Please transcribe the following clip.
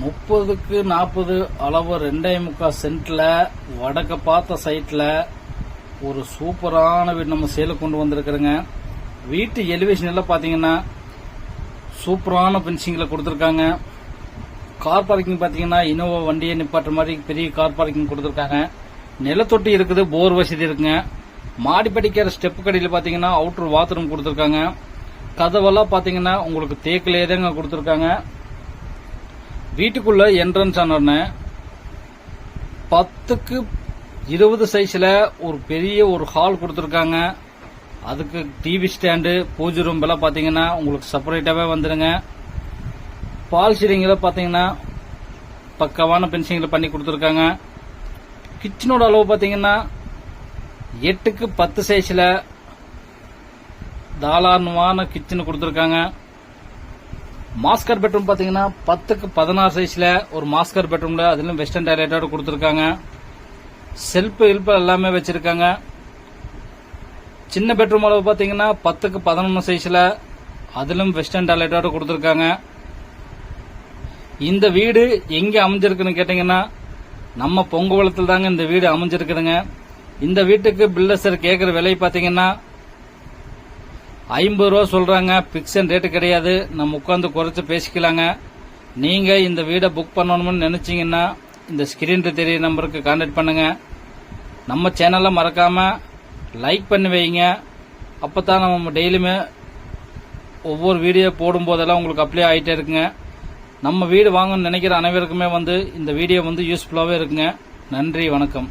30க்கு 40 அளவு 2.25 சென்ட்ல வடக்க பார்த்த சைட்ல ஒரு சூப்பரான வீடு நம்ம சேலுக்கு கொண்டு வந்திருக்கிறோங்க. வீட்டு எலிவேஷன் எல்லாம் பாத்தீங்கன்னா சூப்பரான பென்சிங்ல கொடுத்திருக்காங்க. கார் பார்க்கிங் பாத்தீங்கன்னா இனோவா வண்டியை நிப்பாட்டுற மாதிரி பெரிய கார் பார்க்கிங் கொடுத்திருக்காங்க. நிலத்தொட்டி இருக்குது, போர் வசதி இருக்குங்க. மாடிப்படிக்கிற ஸ்டெப் கடையில் பாத்தீங்கன்னா அவுட்டர் பாத்ரூம் கொடுத்திருக்காங்க. கதவெல்லாம் பாத்தீங்கன்னா உங்களுக்கு தேக்கிலே தாங்க கொடுத்திருக்காங்க. வீட்டுக்குள்ள என்ட்ரன்ஸ் ஆன 10க்கு 20 சைஸ்ல ஒரு பெரிய ஒரு ஹால் கொடுத்திருக்காங்க. அதுக்கு டிவி ஸ்டாண்டு, பூஜை ரூம் எல்லாம் பாத்தீங்கன்னா உங்களுக்கு செப்பரேட்டாவே வந்துருங்க. பால் சீலிங்ல பாத்தீங்கன்னா பக்கவான பென்சிங்ல பண்ணி கொடுத்திருக்காங்க. கிச்சனோட அளவு பாத்தீங்கன்னா 8க்கு 10 சைஸ்ல தாராளமான கிச்சன் கொடுத்திருக்காங்க. மாஸ்டர் பெட்ரூம் பாத்தீங்கன்னா 10க்கு 16 சைஸ்ல ஒரு மாஸ்டர் பெட்ரூம்ல அதிலும் வெஸ்டர்ன் டாய்லெட்டோட கொடுத்திருக்காங்க. செல்ஃப் எல்லாமே வச்சிருக்காங்க. சின்ன பெட்ரூம் அளவு பாத்தீங்கன்னா 10க்கு 11 சைஸ்ல அதிலும் வெஸ்டர்ன் டாய்லெட்டோட கொடுத்திருக்காங்க. இந்த வீடு எங்க அமைஞ்சிருக்குன்னு கேட்டீங்கன்னா நம்ம பொங்கவளத்தில் தாங்க இந்த வீடு அமைஞ்சிருக்குதுங்க. இந்த வீட்டுக்கு பில்டர்ஸ் கேட்கிற விலை பாத்தீங்கன்னா 50 ரூபா சொல்றாங்க. பிக்சன் ரேட்டு கிடையாது. நம்ம உட்காந்து குறைச்சு பேசிக்கலாங்க. நீங்க இந்த வீடை புக் பண்ணணும்னு நினைச்சீங்கன்னா இந்த ஸ்கிரீன்ல தெரிய நம்பருக்கு கான்டாக்ட் பண்ணுங்க. நம்ம சேனலை மறக்காம லைக் பண்ணி வைங்க. அப்பதான் நம்ம டெய்லியுமே ஒவ்வொரு வீடியோ போடும் போதெல்லாம் உங்களுக்கு அப்ளை ஆகிட்டே இருக்குங்க. நம்ம வீடு வாங்கணும்னு நினைக்கிற அனைவருக்குமே இந்த வீடியோ யூஸ்ஃபுல்லாவே இருக்குங்க. நன்றி, வணக்கம்.